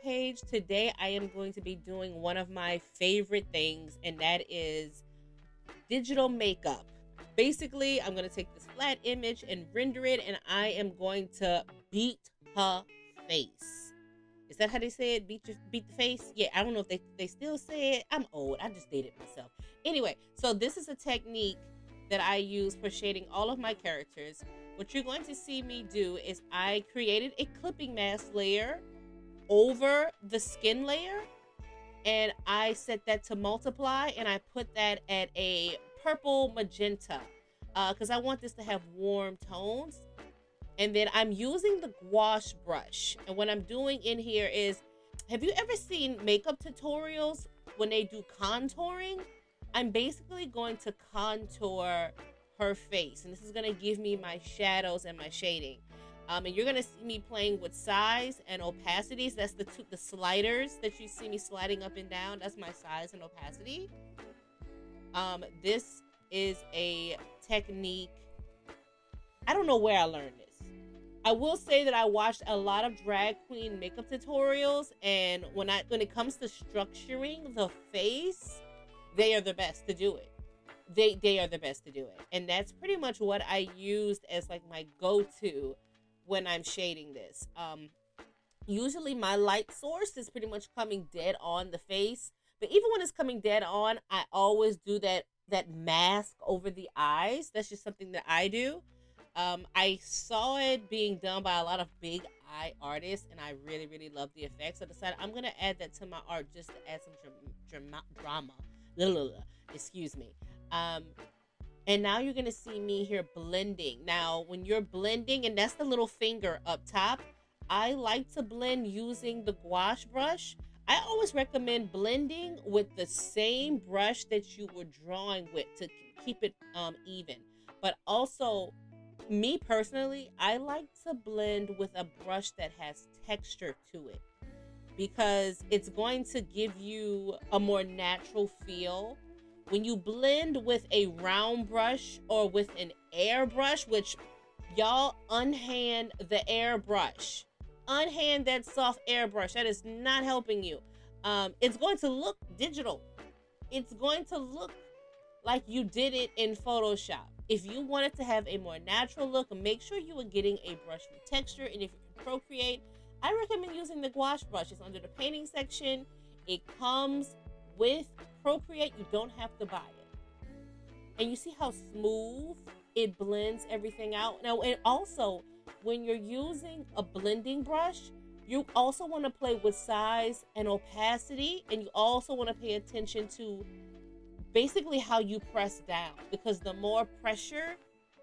page. Today I am going to be doing one of my favorite things, and that is digital makeup. Basically, I'm going to take this flat image and render it, and I am going to beat her face. Is that how they say it? Beat the face? Yeah, I don't know if they still say it. I'm old. I just dated myself. Anyway, so this is a technique that I use for shading all of my characters. What you're going to see me do is I created a clipping mask layer over the skin layer, and I set that to multiply, and I put that at a purple magenta because I want this to have warm tones. And then I'm using the gouache brush, and what I'm doing in here is, have you ever seen makeup tutorials when they do contouring? I'm basically going to contour her face, and this is going to give me my shadows and my shading. And you're going to see me playing with size and opacities. That's the sliders that you see me sliding up and down. That's my size and opacity. This is a technique. I don't know where I learned this. I will say that I watched a lot of drag queen makeup tutorials, and when it comes to structuring the face, they are the best to do it. They are the best to do it. And that's pretty much what I used as like my go-to when I'm shading this. Usually my light source is pretty much coming dead on the face, but even when it's coming dead on, I always do that mask over the eyes. That's just something that I do. I saw it being done by a lot of big eye artists, and I really, really love the effects. So I decided I'm going to add that to my art just to add some drama. Excuse me. And now you're going to see me here blending. Now, when you're blending, and that's the little finger up top, I like to blend using the gouache brush. I always recommend blending with the same brush that you were drawing with to keep it even. But also, me personally, I like to blend with a brush that has texture to it because it's going to give you a more natural feel. When you blend with a round brush or with an airbrush, which y'all unhand the airbrush, unhand that soft airbrush, that is not helping you. It's going to look digital. It's going to look like you did it in Photoshop. If you want it to have a more natural look, make sure you are getting a brush with texture. And if you're in Procreate, I recommend using the gouache brush. It's under the painting section. It comes with Procreate. You don't have to buy it. And you see how smooth it blends everything out. Now, and also, when you're using a blending brush, you also want to play with size and opacity. And you also want to pay attention to basically how you press down, because the more pressure,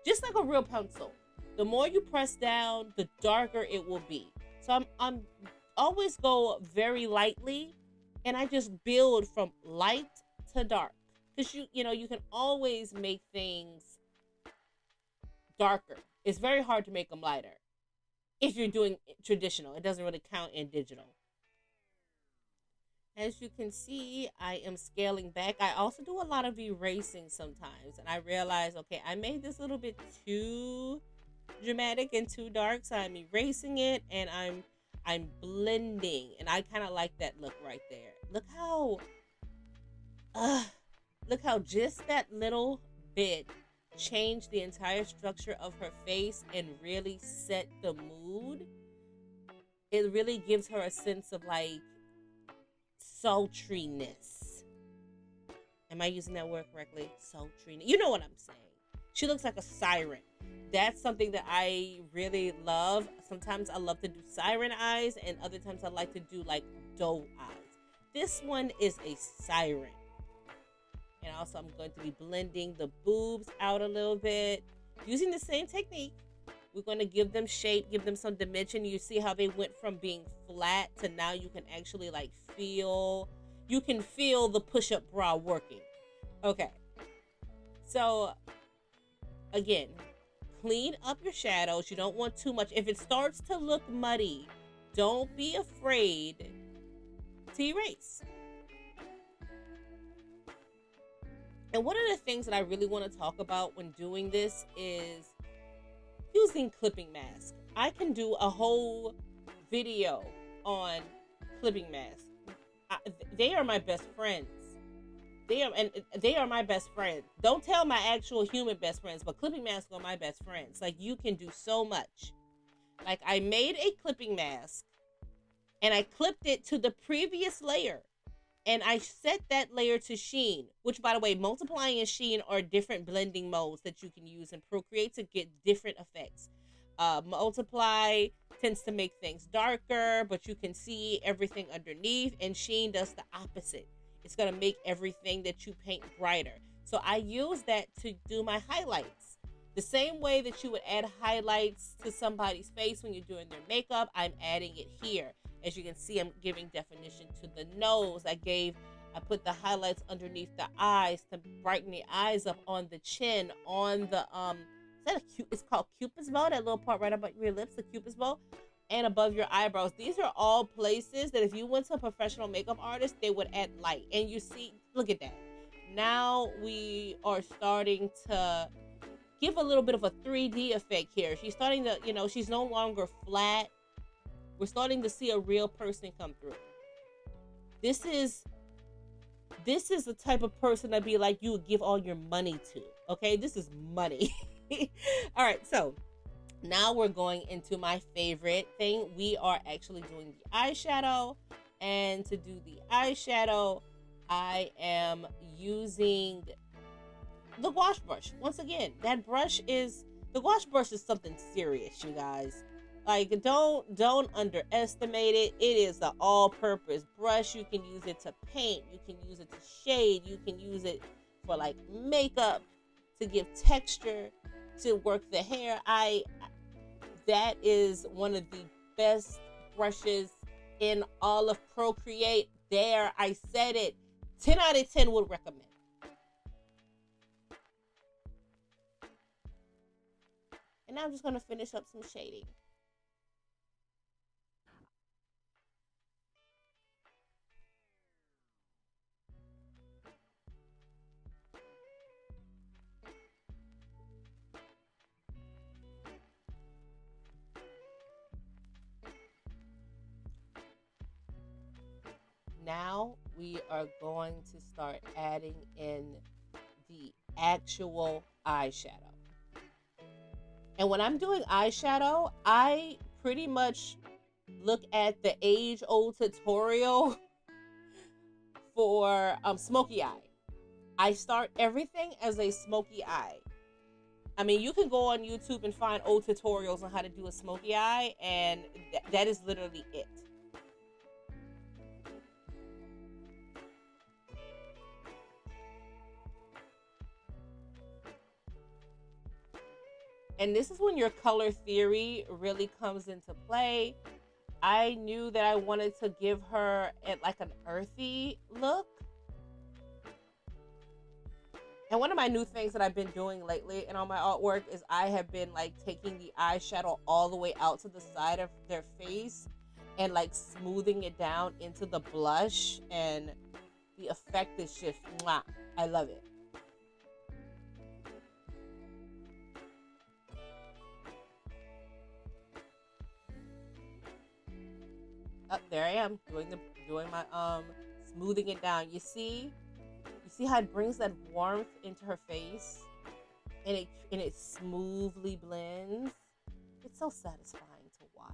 just like a real pencil, the more you press down, the darker it will be. So I'm always go very lightly, and I just build from light to dark, because you can always make things darker. It's very hard to make them lighter if you're doing traditional. It doesn't really count in digital. As you can see, I am scaling back. I also do a lot of erasing sometimes, and I realize, okay, I made this a little bit too dramatic and too dark, so I'm erasing it, and I'm blending, and I kind of like that look right there. Look how just that little bit changed the entire structure of her face and really set the mood. It really gives her a sense of like sultriness. Am I using that word correctly? Sultriness. You know what I'm saying. She looks like a siren. That's something that I really love. Sometimes I love to do siren eyes, and other times I like to do like doe eyes. This one is a siren. And also I'm going to be blending the boobs out a little bit. Using the same technique. We're going to give them shape, give them some dimension. You see how they went from being flat to now you can actually like feel the push-up bra working. Okay. So again, clean up your shadows. You don't want too much. If it starts to look muddy, don't be afraid to erase. And one of the things that I really want to talk about when doing this is using clipping mask. I can do a whole video on clipping masks. They are my best friends. They are my best friends. Don't tell my actual human best friends, but clipping masks are my best friends. Like, you can do so much. Like, I made a clipping mask and I clipped it to the previous layer. And I set that layer to sheen, which, by the way, multiplying and sheen are different blending modes that you can use in Procreate to get different effects. Multiply tends to make things darker, but you can see everything underneath, and sheen does the opposite. It's going to make everything that you paint brighter. So I use that to do my highlights. The same way that you would add highlights to somebody's face when you're doing their makeup, I'm adding it here. As you can see, I'm giving definition to the nose. I put the highlights underneath the eyes to brighten the eyes up, on the chin, on the it's called Cupid's bow, that little part right above your lips, the Cupid's bow, and above your eyebrows. These are all places that if you went to a professional makeup artist, they would add light. And you see, look at that. Now we are starting to give a little bit of a 3D effect here. She's starting to, she's no longer flat. We're starting to see a real person come through. This is the type of person I'd be like, you would give all your money to. Okay, this is money. All right, so now we're going into my favorite thing. We are actually doing the eyeshadow. And to do the eyeshadow, I am using the gouache brush. Once again, the gouache brush is something serious, you guys. Like, don't underestimate it. It is the all-purpose brush. You can use it to paint. You can use it to shade. You can use it for, like, makeup, to give texture, to work the hair. That is one of the best brushes in all of Procreate. There, I said it. 10 out of 10 would recommend. And now I'm just going to finish up some shading. Now we are going to start adding in the actual eyeshadow. And when I'm doing eyeshadow, I pretty much look at the age-old tutorial for smoky eye. I start everything as a smoky eye. I mean, you can go on YouTube and find old tutorials on how to do a smoky eye, and that is literally it. And this is when your color theory really comes into play. I knew that I wanted to give her like an earthy look. And one of my new things that I've been doing lately and on my artwork is I have been like taking the eyeshadow all the way out to the side of their face and like smoothing it down into the blush, and the effect is just mwah. I love it. There I am doing my smoothing it down. You see how it brings that warmth into her face, and it smoothly blends. It's so satisfying to watch.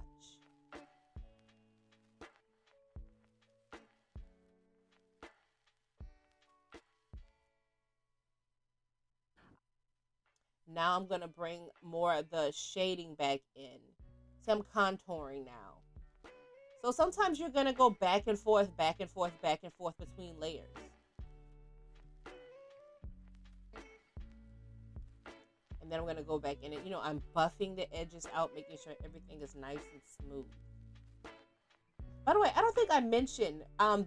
Now I'm gonna bring more of the shading back in. So I'm contouring now. So sometimes you're going to go back and forth, back and forth, back and forth between layers. And then I'm going to go back in it. I'm buffing the edges out, making sure everything is nice and smooth. By the way, I don't think I mentioned,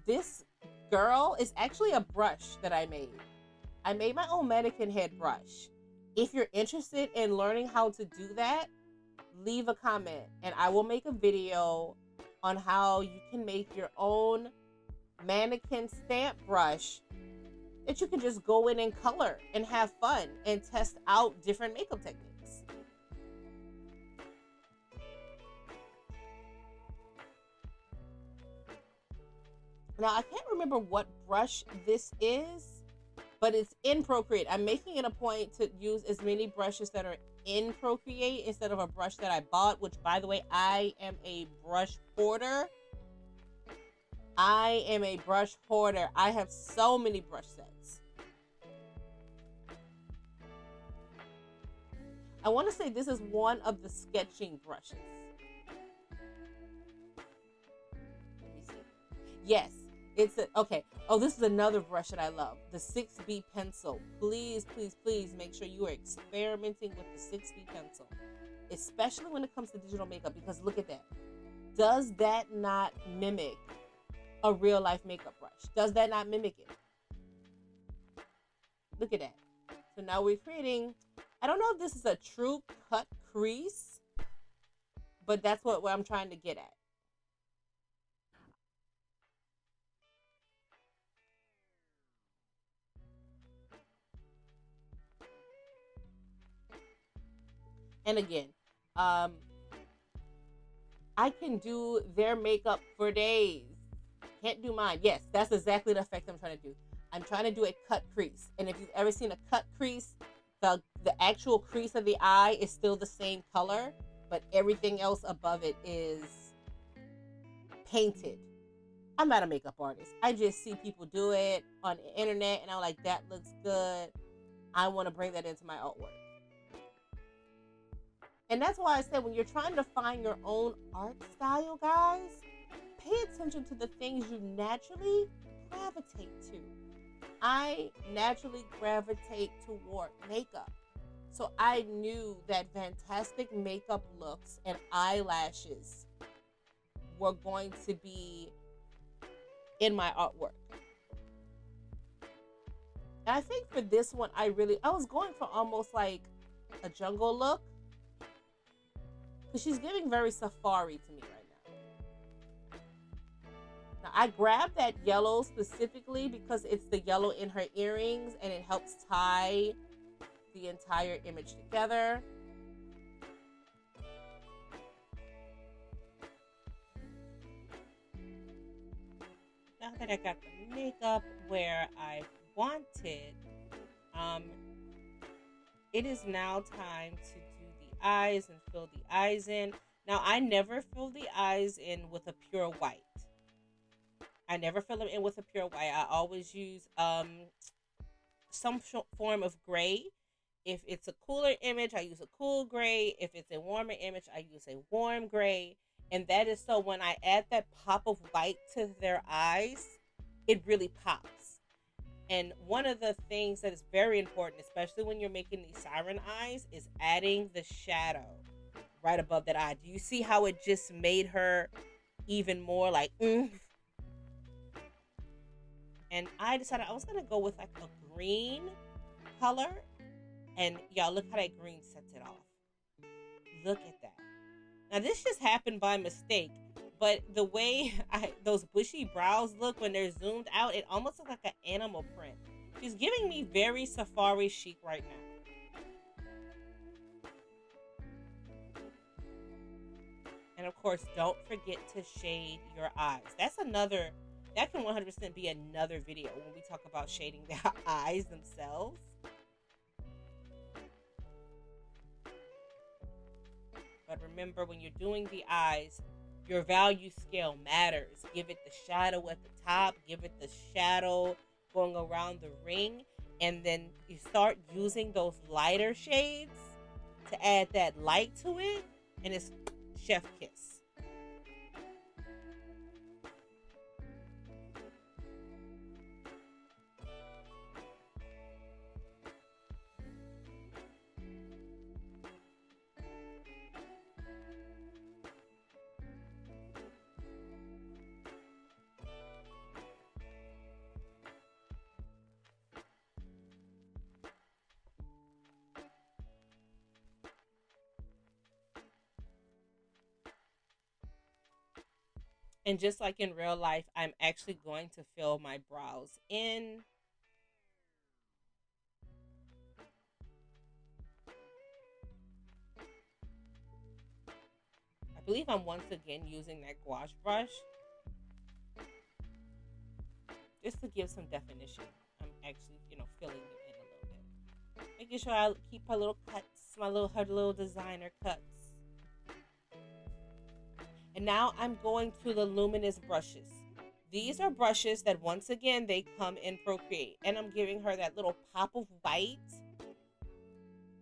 this girl is actually a brush that I made. I made my own mannequin head brush. If you're interested in learning how to do that, leave a comment and I will make a video on how you can make your own mannequin stamp brush that you can just go in and color and have fun and test out different makeup techniques. Now, I can't remember what brush this is, but it's in Procreate. I'm making it a point to use as many brushes that are in Procreate instead of a brush that I bought, which, by the way, I am a brush hoarder. I am a brush hoarder. I have so many brush sets. I want to say this is one of the sketching brushes. Let me see. Yes, it's a, okay. Oh, this is another brush that I love. The 6B pencil. Please, please, please make sure you are experimenting with the 6B pencil, especially when it comes to digital makeup, because look at that. Does that not mimic a real life makeup brush? Does that not mimic it? Look at that. So now we're creating, I don't know if this is a true cut crease, but that's what I'm trying to get at. And again, I can do their makeup for days. Can't do mine. Yes, that's exactly the effect I'm trying to do. I'm trying to do a cut crease. And if you've ever seen a cut crease, the actual crease of the eye is still the same color, but everything else above it is painted. I'm not a makeup artist. I just see people do it on the internet and I'm like, that looks good. I want to bring that into my artwork. And that's why I said, when you're trying to find your own art style, guys, pay attention to the things you naturally gravitate to. I naturally gravitate toward makeup. So I knew that fantastic makeup looks and eyelashes were going to be in my artwork. And I think for this one, I was going for almost like a jungle look, because she's giving very safari to me right now. Now, I grabbed that yellow specifically because it's the yellow in her earrings and it helps tie the entire image together. Now that I got the makeup where I wanted, it is now time to do the eyes and fill the eyes in. Now, I never fill the eyes in with a pure white. I never fill them in with a pure white. I always use some form of gray. If it's a cooler image, I use a cool gray. If it's a warmer image, I use a warm gray. And that is so when I add that pop of white to their eyes, it really pops. And one of the things that is very important, especially when you're making these siren eyes, is adding the shadow right above that eye. Do you see how it just made her even more like, And I decided I was going to go with like a green color. And y'all, look how that green sets it off. Look at that. Now, this just happened by mistake. But the way those bushy brows look when they're zoomed out, it almost looks like an animal print. She's giving me very safari chic right now. And of course, don't forget to shade your eyes. That can 100% be another video when we talk about shading the eyes themselves. But remember, when you're doing the eyes, your value scale matters. Give it the shadow at the top. Give it the shadow going around the ring. And then you start using those lighter shades to add that light to it. And it's chef kiss. And just like in real life, I'm actually going to fill my brows in. I believe I'm once again using that gouache brush. just to give some definition. I'm actually, filling them in a little bit. Making sure I keep her little cuts, her little designer cuts. And now I'm going to the luminous brushes. These are brushes that, once again, they come in Procreate. And I'm giving her that little pop of white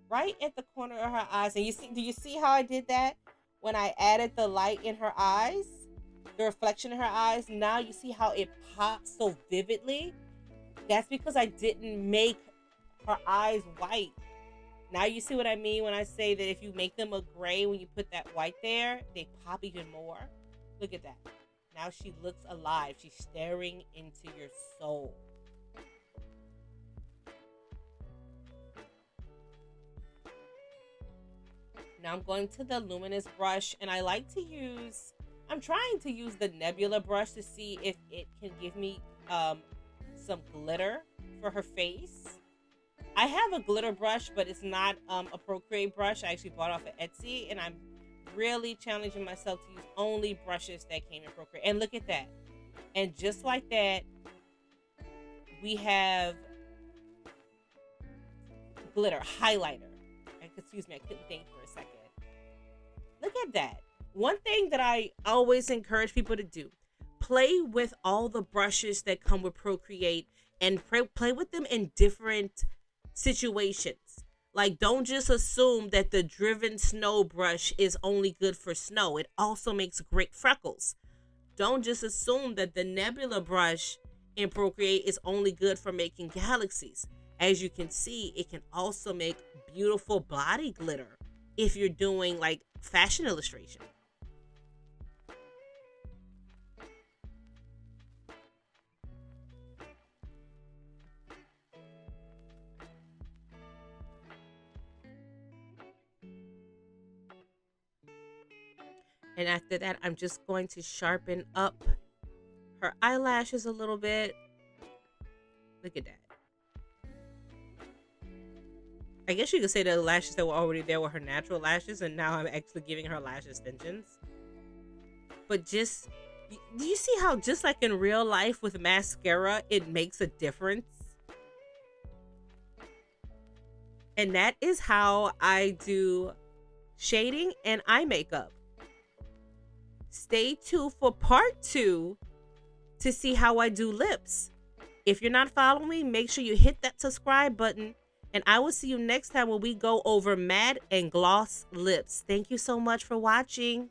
right at the corner of her eyes. And do you see how I did that? When I added the light in her eyes, the reflection in her eyes, now you see how it pops so vividly? That's because I didn't make her eyes white. Now you see what I mean when I say that if you make them a gray, when you put that white there, they pop even more. Look at that. Now she looks alive. She's staring into your soul. Now I'm going to the luminous brush, and I'm trying to use the nebula brush to see if it can give me some glitter for her face. I have a glitter brush, but it's not a Procreate brush. I actually bought it off of Etsy, and I'm really challenging myself to use only brushes that came in Procreate. And look at that. And just like that, we have glitter, highlighter. Excuse me, I couldn't think for a second. Look at that. One thing that I always encourage people to do, play with all the brushes that come with Procreate and play with them in different situations. Like, don't just assume that the driven snow brush is only good for snow. It also makes great freckles. Don't just assume that the nebula brush in Procreate is only good for making galaxies. As you can see, it can also make beautiful body glitter if you're doing like fashion illustration. And after that, I'm just going to sharpen up her eyelashes a little bit. Look at that. I guess you could say the lashes that were already there were her natural lashes, and now I'm actually giving her lash extensions. But do you see how just like in real life with mascara, it makes a difference? And that is how I do shading and eye makeup. Stay tuned for part 2 to see how I do lips. If you're not following me, make sure you hit that subscribe button. And I will see you next time when we go over matte and gloss lips. Thank you so much for watching.